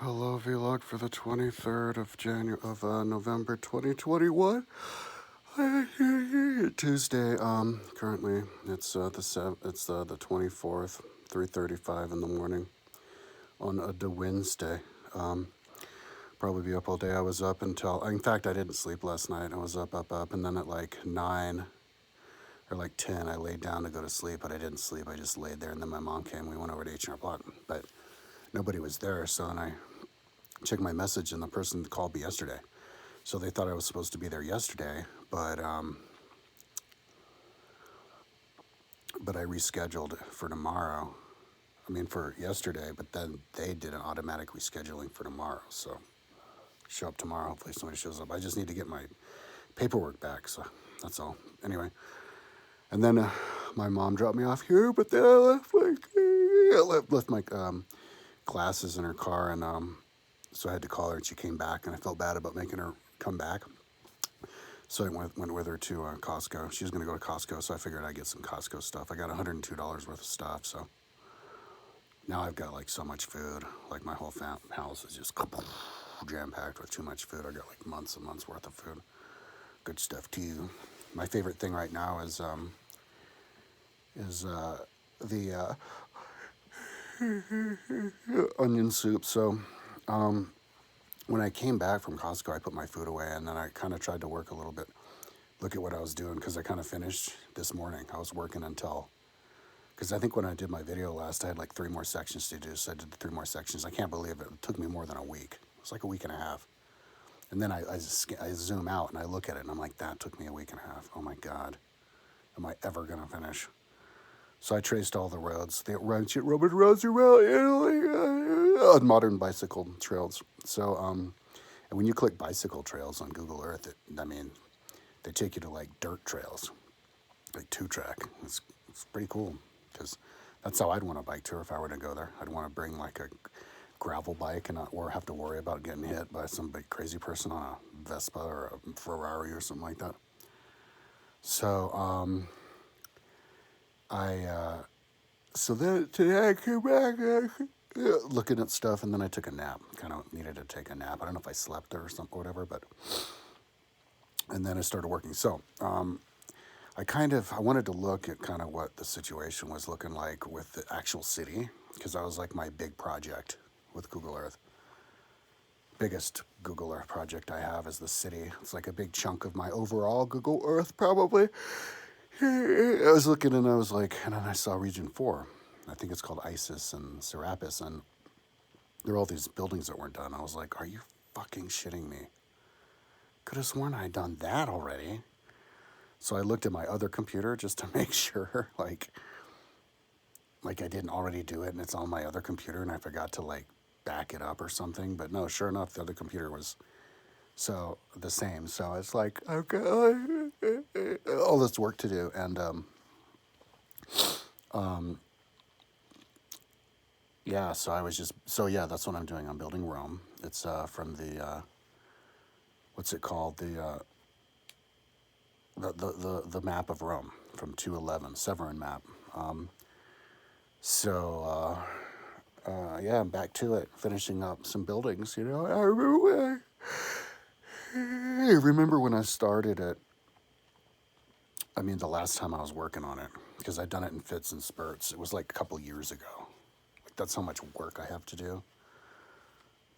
Hello, vlog for the 23rd of November 2021. Tuesday. Currently the 24th, 3:35 in the morning on the Wednesday. Probably be up all day. I was up until. In fact, I didn't sleep last night. I was up, and then at like 9 or like 10, I laid down to go to sleep, but I didn't sleep. I just laid there, and then my mom came. We went over to H&R Block, but nobody was there. So then I checked my message, and the person called me yesterday. So they thought I was supposed to be there yesterday, but I rescheduled for tomorrow. I mean for yesterday, but then they did an automatic rescheduling for tomorrow. So show up tomorrow. Hopefully somebody shows up. I just need to get my paperwork back. So that's all. Anyway, and then my mom dropped me off here, but then I left my glasses in her car, and so I had to call her, and she came back, and I felt bad about making her come back. So I went with her to Costco. She was going to go to Costco, so I figured I'd get some Costco stuff. I got $102 worth of stuff, so now I've got like so much food. Like my whole house is just jam-packed with too much food. I got like months and months worth of food. Good stuff too. My favorite thing right now is the onion soup. So when I came back from Costco, I put my food away, and then I kind of tried to work a little bit. Look at what I was doing, because I kind of finished this morning. I was working until, because I think when I did my video last, I had like 3 more sections to do, so I did 3 more sections. I can't believe it. It took me more than a week. It was like a week and a half. And then I zoom out and I look at it, and I'm like, that took me a week and a half. Oh my God. Am I ever going to finish? So I traced all the roads, the ancient Roman roads around Italy, on modern bicycle trails. So, and when you click bicycle trails on Google Earth, they take you to like dirt trails, like 2-track. It's pretty cool, because that's how I'd want a bike tour if I were to go there. I'd want to bring like a gravel bike and not have to worry about getting hit by some big crazy person on a Vespa or a Ferrari or something like that. So so then today I came back looking at stuff, and then I took a nap. Kind of needed to take a nap. I don't know if I slept or something or whatever, but and then I started working. So I wanted to look at kind of what the situation was looking like with the actual city, because that was like my big project with Google Earth. Biggest Google Earth project I have is the city. It's like a big chunk of my overall Google Earth, probably. I was looking, and I was like, and then I saw Region 4. I think it's called Isis and Serapis, and there were all these buildings that weren't done. I was like, are you fucking shitting me? Could have sworn I'd done that already. So I looked at my other computer just to make sure, like I didn't already do it, and it's on my other computer, and I forgot to like back it up or something. But no, sure enough, the other computer was so the same. So it's like, okay, all this work to do, and yeah. So I was just that's what I'm doing. I'm building Rome. It's from the what's it called, the map of Rome from 211 Severan map. So yeah, I'm back to it, finishing up some buildings. I remember when I started it. I mean, the last time I was working on it, because I'd done it in fits and spurts. It was like a couple years ago. Like, that's how much work I have to do.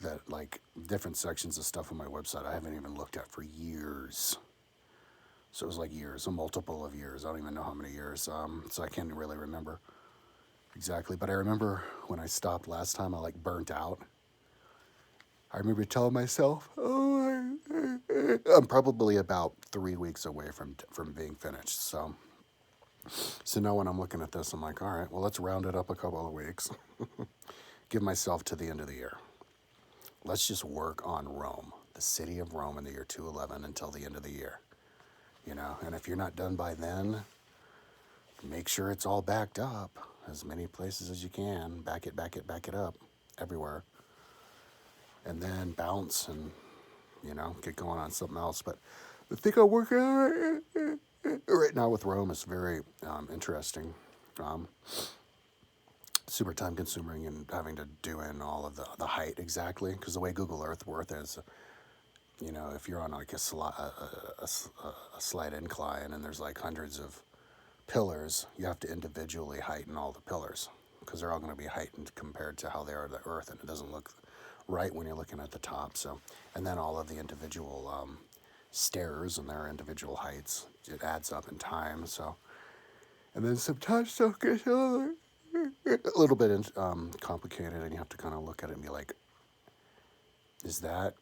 That like different sections of stuff on my website I haven't even looked at for years. So it was like years, a multiple of years. I don't even know how many years. So I can't really remember exactly. But I remember when I stopped last time, I like burnt out. I remember telling myself, "Oh, I'm probably about 3 weeks away from being finished." So now when I'm looking at this, I'm like, all right, well, let's round it up a couple of weeks. Give myself to the end of the year. Let's just work on Rome, the city of Rome, in the year 211 until the end of the year. And if you're not done by then, make sure it's all backed up, as many places as you can. Back it up everywhere. And then bounce and, get going on something else. But the thing I'm working on right now with Rome is very interesting. super time consuming and having to do in all of the height exactly. Because the way Google Earth works is, you know, if you're on like a slight incline and there's like hundreds of pillars, you have to individually heighten all the pillars because they're all going to be heightened compared to how they are to the Earth, and it doesn't look right when you're looking at the top. So, and then all of the individual stairs and their individual heights, it adds up in time. So, and then sometimes stuff gets a little bit complicated, and you have to kind of look at it and be like, is that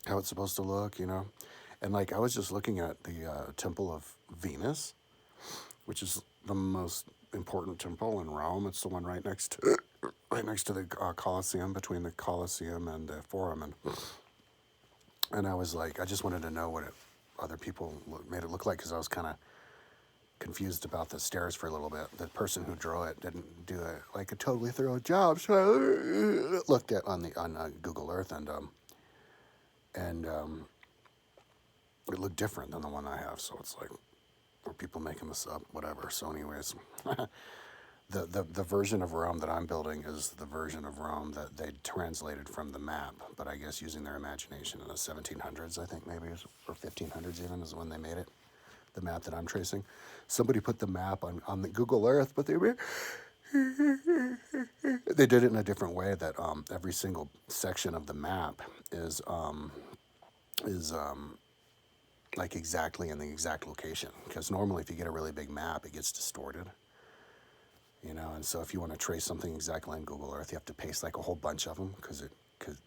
how it's supposed to look, you know? And like I was just looking at the Temple of Venus, which is the most important temple in Rome. It's the one right next to the Colosseum, between the Colosseum and the Forum, and I was like, I just wanted to know what other people made it look like, because I was kind of confused about the stairs for a little bit. The person who drew it didn't do a totally thorough job, so I looked at on Google Earth, and it looked different than the one I have. So it's like, are people making this up? Whatever. So, anyways, the version of Rome that I'm building is the version of Rome that they translated from the map, but I guess using their imagination in the 1700s, I think maybe, or 1500s even, is when they made it. The map that I'm tracing. Somebody put the map on the Google Earth, but they did it in a different way, that every single section of the map is like exactly in the exact location. Because normally if you get a really big map, it gets distorted. You know, and so if you want to trace something exactly on Google Earth, you have to paste like a whole bunch of them,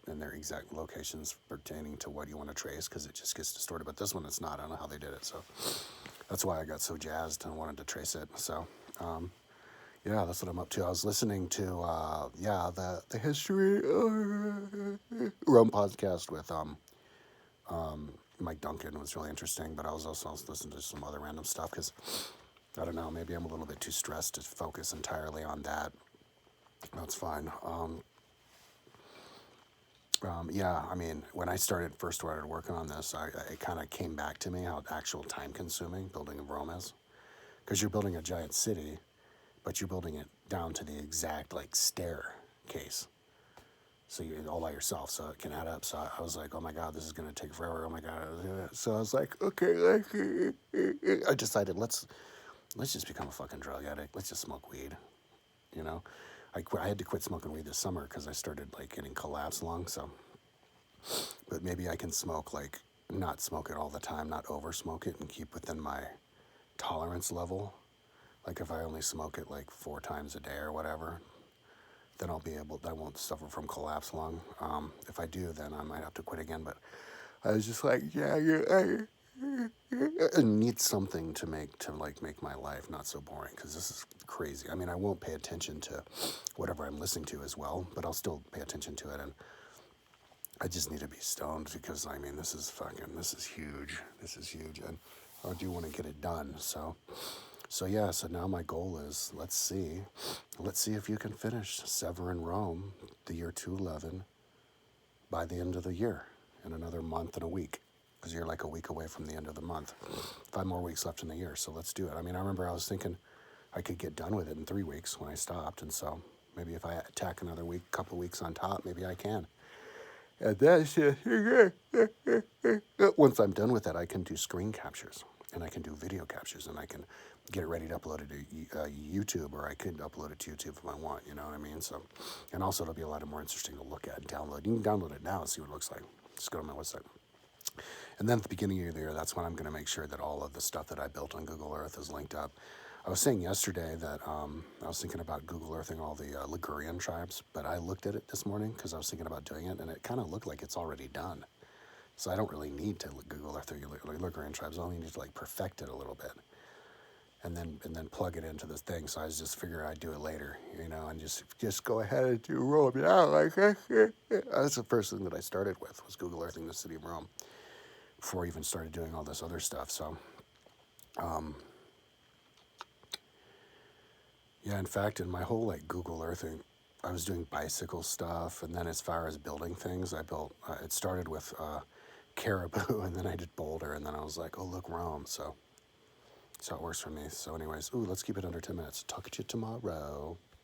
and their exact locations pertaining to what you want to trace, because it just gets distorted. But this one, it's not. I don't know how they did it, so that's why I got so jazzed and wanted to trace it. So, yeah, that's what I'm up to. I was listening to the History Rome podcast with Mike Duncan. It was really interesting, but I was also listening to some other random stuff because, I don't know, maybe I'm a little bit too stressed to focus entirely on that. That's fine. Yeah, I mean, when I first started working on this, it kind of came back to me how actual time-consuming building of Rome is. Because you're building a giant city, but you're building it down to the exact, like, staircase. So you're all by yourself, so it can add up. So I was like, oh my God, this is going to take forever. Oh my God. So I was like, okay, I decided, let's just become a fucking drug addict. Let's just smoke weed, you know? I had to quit smoking weed this summer because I started like getting collapsed lungs. So, but maybe I can smoke, like, not smoke it all the time, not over smoke it, and keep within my tolerance level. Like if I only smoke it like 4 times a day or whatever, then I won't suffer from collapsed lung. If I do, then I might have to quit again. But I was just like, I need something to make my life not so boring, because this is crazy. I mean, I won't pay attention to whatever I'm listening to as well, but I'll still pay attention to it, and I just need to be stoned, because I mean, this is huge. This is huge, and I do want to get it done. So yeah. So now my goal is, let's see if you can finish Severin Rome, the year 211, by the end of the year, in another month and a week. Because you're like a week away from the end of the month. 5 more weeks left in the year, so let's do it. I mean, I remember I was thinking I could get done with it in 3 weeks when I stopped, and so maybe if I attack another couple weeks on top, maybe I can. And that's just, once I'm done with that, I can do screen captures, and I can do video captures, and I can get it ready to upload it to YouTube, or I could upload it to YouTube if I want, you know what I mean? So, and also it'll be a lot more interesting to look at and download. You can download it now and see what it looks like. Just go to my website. And then at the beginning of the year, that's when I'm going to make sure that all of the stuff that I built on Google Earth is linked up. I was saying yesterday that I was thinking about Google Earthing all the Ligurian tribes, but I looked at it this morning because I was thinking about doing it, and it kind of looked like it's already done. So I don't really need to Google Earth the Ligurian tribes. I only need to like perfect it a little bit, and then plug it into this thing. So I was just figuring I'd do it later, you know, and just go ahead and do Rome. Yeah, like that's the first thing that I started with, was Google Earthing the city of Rome, before I even started doing all this other stuff. So, yeah, in fact, in my whole like Google Earthing, I was doing bicycle stuff, and then as far as building things, I built. It started with Caribou, and then I did Boulder, and then I was like, oh look, Rome. So it works for me. So, anyways, let's keep it under 10 minutes. Talk to you tomorrow.